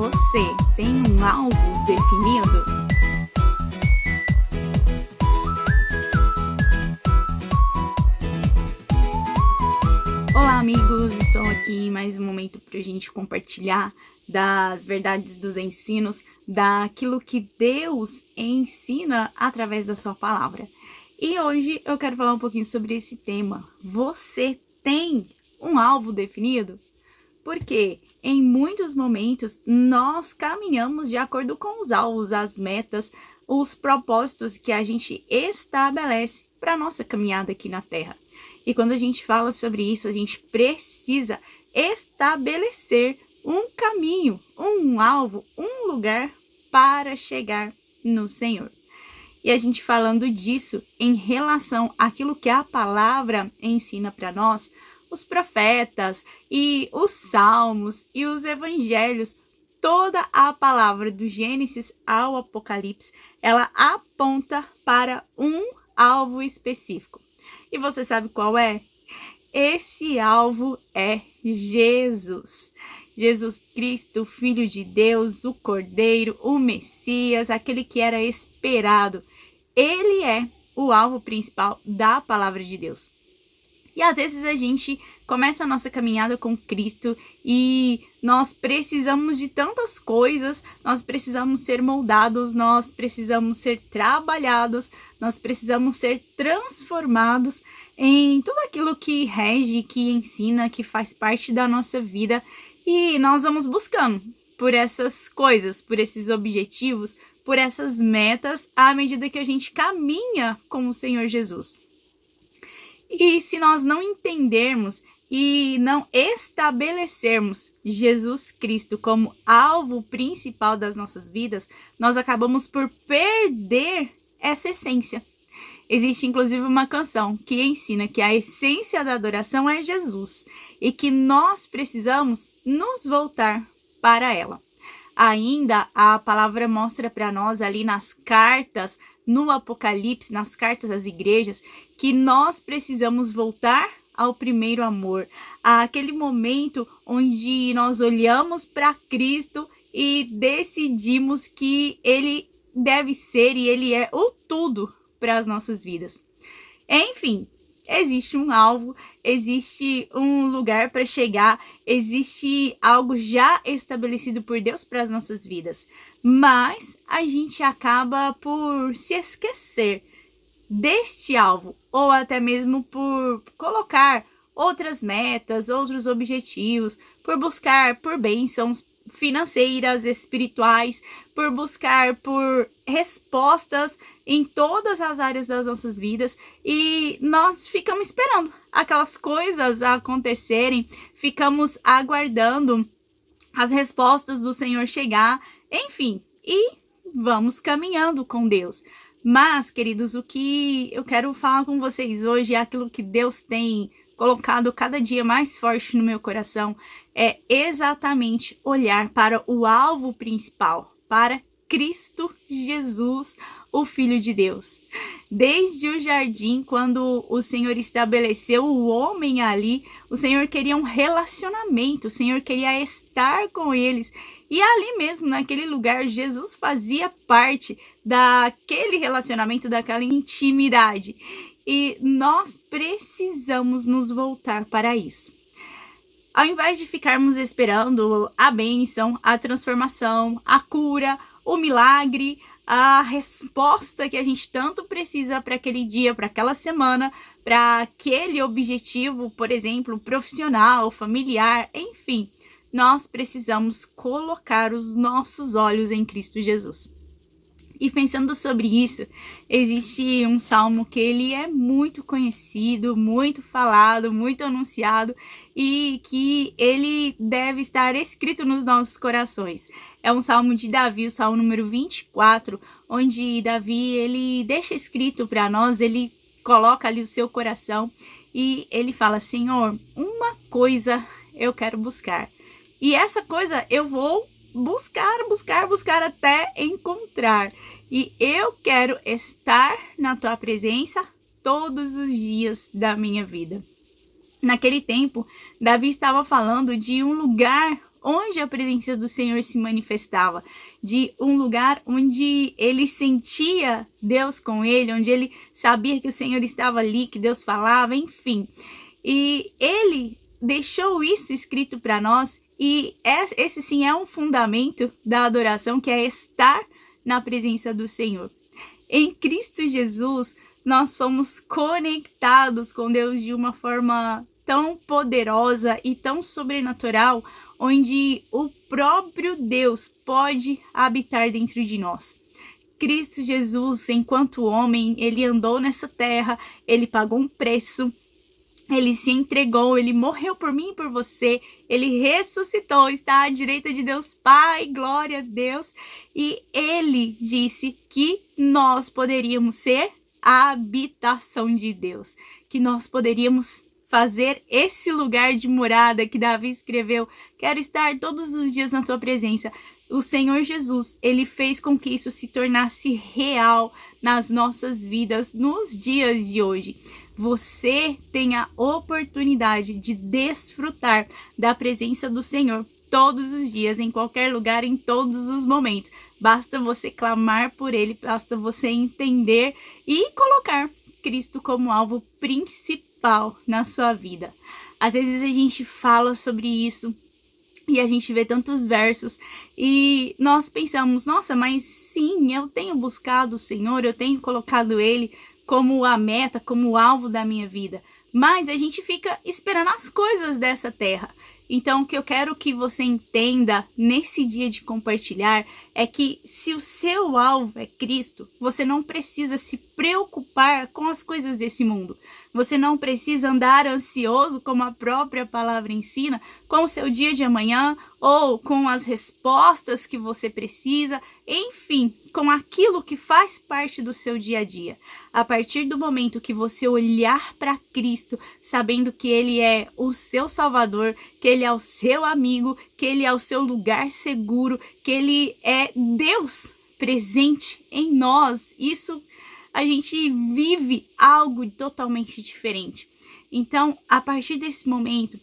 Você tem um alvo definido? Olá, amigos! Estou aqui em mais um momento para a gente compartilhar das verdades dos ensinos, daquilo que Deus ensina através da sua palavra. E hoje eu quero falar um pouquinho sobre esse tema. Você tem um alvo definido? Porque em muitos momentos nós caminhamos de acordo com os alvos, as metas, os propósitos que a gente estabelece para a nossa caminhada aqui na Terra. E quando a gente fala sobre isso, a gente precisa estabelecer um caminho, um alvo, um lugar para chegar no Senhor. E a gente falando disso em relação àquilo que a palavra ensina para nós, os profetas e os salmos e os evangelhos, toda a palavra do Gênesis ao Apocalipse, ela aponta para um alvo específico. E você sabe qual é? Esse alvo é Jesus. Jesus Cristo, Filho de Deus, o Cordeiro, o Messias, aquele que era esperado. Ele é o alvo principal da palavra de Deus. E às vezes a gente começa a nossa caminhada com Cristo e nós precisamos de tantas coisas, nós precisamos ser moldados, nós precisamos ser trabalhados, nós precisamos ser transformados em tudo aquilo que rege, que ensina, que faz parte da nossa vida. E nós vamos buscando por essas coisas, por esses objetivos, por essas metas, à medida que a gente caminha com o Senhor Jesus. E se nós não entendermos e não estabelecermos Jesus Cristo como alvo principal das nossas vidas, nós acabamos por perder essa essência. Existe inclusive uma canção que ensina que a essência da adoração é Jesus e que nós precisamos nos voltar para ela. Ainda a palavra mostra para nós ali nas cartas, no Apocalipse, nas cartas às igrejas, que nós precisamos voltar ao primeiro amor, àquele momento onde nós olhamos para Cristo e decidimos que Ele deve ser e Ele é o tudo para as nossas vidas. Enfim, existe um alvo, existe um lugar para chegar, existe algo já estabelecido por Deus para as nossas vidas. Mas a gente acaba por se esquecer deste alvo, ou até mesmo por colocar outras metas, outros objetivos, por buscar por bênçãos financeiras, espirituais, por buscar por respostas em todas as áreas das nossas vidas, e nós ficamos esperando aquelas coisas acontecerem, ficamos aguardando as respostas do Senhor chegar, enfim, e vamos caminhando com Deus. Mas, queridos, o que eu quero falar com vocês hoje é aquilo que Deus tem colocado cada dia mais forte no meu coração, é exatamente olhar para o alvo principal, para Cristo Jesus, o Filho de Deus. Desde o jardim, quando o Senhor estabeleceu o homem ali, o Senhor queria um relacionamento, o Senhor queria estar com eles. E ali mesmo, naquele lugar, Jesus fazia parte daquele relacionamento, daquela intimidade. E nós precisamos nos voltar para isso. Ao invés de ficarmos esperando a bênção, a transformação, a cura, o milagre, a resposta que a gente tanto precisa para aquele dia, para aquela semana, para aquele objetivo, por exemplo, profissional, familiar, enfim, nós precisamos colocar os nossos olhos em Cristo Jesus. E pensando sobre isso, existe um salmo que ele é muito conhecido, muito falado, muito anunciado e que ele deve estar escrito nos nossos corações. É um salmo de Davi, o salmo número 24, onde Davi ele deixa escrito para nós, ele coloca ali o seu coração e ele fala: Senhor, uma coisa eu quero buscar. E essa coisa eu vou buscar até encontrar. E eu quero estar na tua presença todos os dias da minha vida. Naquele tempo, Davi estava falando de um lugar onde a presença do Senhor se manifestava, de um lugar onde ele sentia Deus com ele, onde ele sabia que o Senhor estava ali, que Deus falava, enfim. E ele deixou isso escrito para nós, e esse sim é um fundamento da adoração, que é estar na presença do Senhor. Em Cristo Jesus, nós fomos conectados com Deus de uma forma tão poderosa e tão sobrenatural, onde o próprio Deus pode habitar dentro de nós. Cristo Jesus, enquanto homem, ele andou nessa terra, ele pagou um preço, ele se entregou, ele morreu por mim e por você, ele ressuscitou, está à direita de Deus Pai, glória a Deus, e ele disse que nós poderíamos ser a habitação de Deus, que nós poderíamos fazer esse lugar de morada que Davi escreveu, quero estar todos os dias na tua presença. O Senhor Jesus, ele fez com que isso se tornasse real nas nossas vidas, nos dias de hoje. Você tem a oportunidade de desfrutar da presença do Senhor todos os dias, em qualquer lugar, em todos os momentos. Basta você clamar por ele, basta você entender e colocar Cristo como alvo principal na sua vida. Às vezes a gente fala sobre isso e a gente vê tantos versos e nós pensamos, nossa, mas sim, eu tenho buscado o Senhor, eu tenho colocado ele como a meta, como o alvo da minha vida. Mas a gente fica esperando as coisas dessa terra. Então, o que eu quero que você entenda nesse dia de compartilhar é que se o seu alvo é Cristo, você não precisa se preocupar com as coisas desse mundo. Você não precisa andar ansioso, como a própria palavra ensina, com o seu dia de amanhã ou com as respostas que você precisa, enfim, com aquilo que faz parte do seu dia a dia. A partir do momento que você olhar para Cristo, sabendo que Ele é o seu Salvador, que Ele é o seu amigo, que Ele é o seu lugar seguro, que Ele é Deus presente em nós, isso a gente vive algo totalmente diferente. Então, a partir desse momento,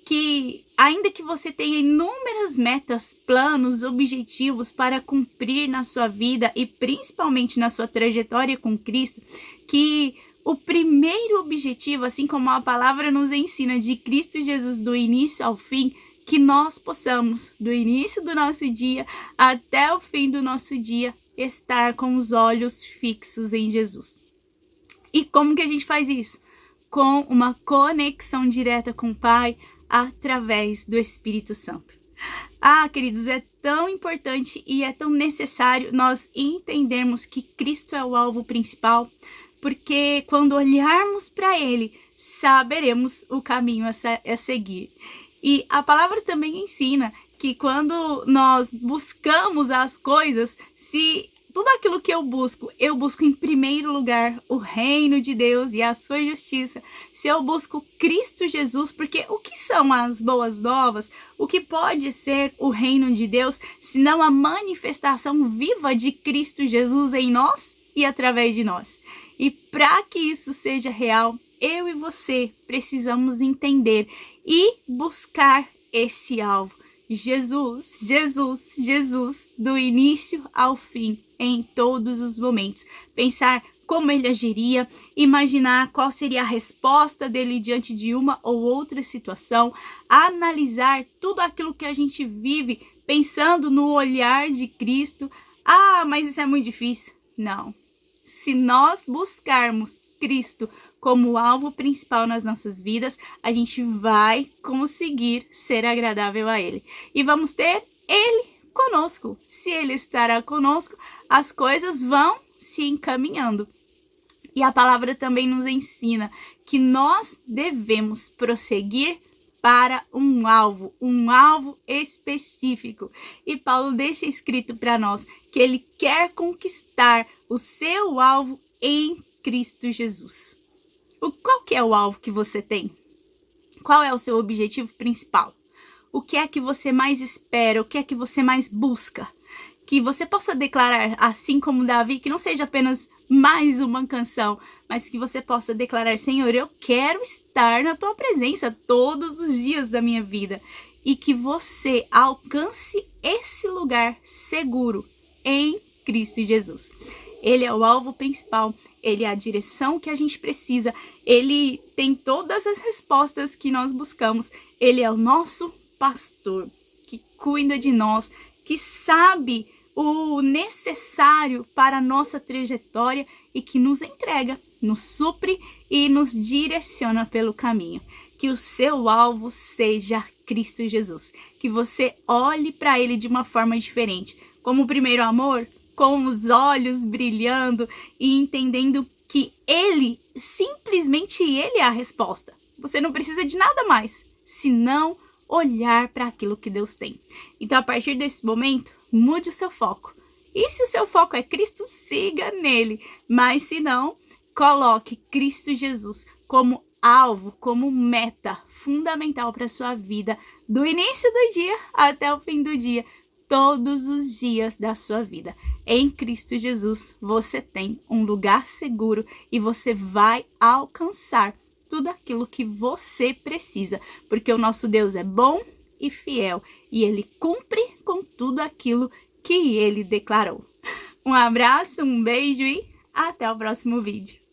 que ainda que você tenha inúmeras metas, planos, objetivos para cumprir na sua vida e principalmente na sua trajetória com Cristo, que o primeiro objetivo, assim como a palavra nos ensina, de Cristo Jesus do início ao fim, que nós possamos, do início do nosso dia até o fim do nosso dia, estar com os olhos fixos em Jesus. E como que a gente faz isso? Com uma conexão direta com o Pai, através do Espírito Santo. Ah, queridos, é tão importante e é tão necessário nós entendermos que Cristo é o alvo principal, porque quando olharmos para Ele, saberemos o caminho a seguir. E a palavra também ensina que quando nós buscamos as coisas, se tudo aquilo que eu busco em primeiro lugar o reino de Deus e a sua justiça, se eu busco Cristo Jesus, porque o que são as boas novas? O que pode ser o reino de Deus, senão a manifestação viva de Cristo Jesus em nós e através de nós? E para que isso seja real, eu e você precisamos entender e buscar esse alvo. Jesus, Jesus, Jesus, do início ao fim, em todos os momentos. Pensar como ele agiria, imaginar qual seria a resposta dele diante de uma ou outra situação, analisar tudo aquilo que a gente vive pensando no olhar de Cristo. Ah, mas isso é muito difícil. Não. Se nós buscarmos Cristo como alvo principal nas nossas vidas, a gente vai conseguir ser agradável a Ele. E vamos ter Ele conosco. Se Ele estará conosco, as coisas vão se encaminhando. E a palavra também nos ensina que nós devemos prosseguir para um alvo específico. E Paulo deixa escrito para nós que ele quer conquistar o seu alvo em Cristo Jesus. Qual que é o alvo que você tem? Qual é o seu objetivo principal? O que é que você mais espera? O que é que você mais busca? Que você possa declarar, assim como Davi, que não seja apenas mais uma canção, mas que você possa declarar: Senhor, eu quero estar na tua presença todos os dias da minha vida. e que você alcance esse lugar seguro em Cristo Jesus. Ele é o alvo principal, ele é a direção que a gente precisa, ele tem todas as respostas que nós buscamos, ele é o nosso pastor, que cuida de nós, que sabe o necessário para a nossa trajetória e que nos entrega, nos supre e nos direciona pelo caminho. Que o seu alvo seja Cristo Jesus, que você olhe para ele de uma forma diferente, como o primeiro amor, com os olhos brilhando e entendendo que ele, simplesmente ele é a resposta. Você não precisa de nada mais, senão olhar para aquilo que Deus tem. Então, a partir desse momento, mude o seu foco. E se o seu foco é Cristo, siga nele. Mas se não, coloque Cristo Jesus como alvo, como meta fundamental para a sua vida, do início do dia até o fim do dia, todos os dias da sua vida. Em Cristo Jesus, você tem um lugar seguro e você vai alcançar tudo aquilo que você precisa, porque o nosso Deus é bom e fiel e ele cumpre com tudo aquilo que ele declarou. Um abraço, um beijo e até o próximo vídeo.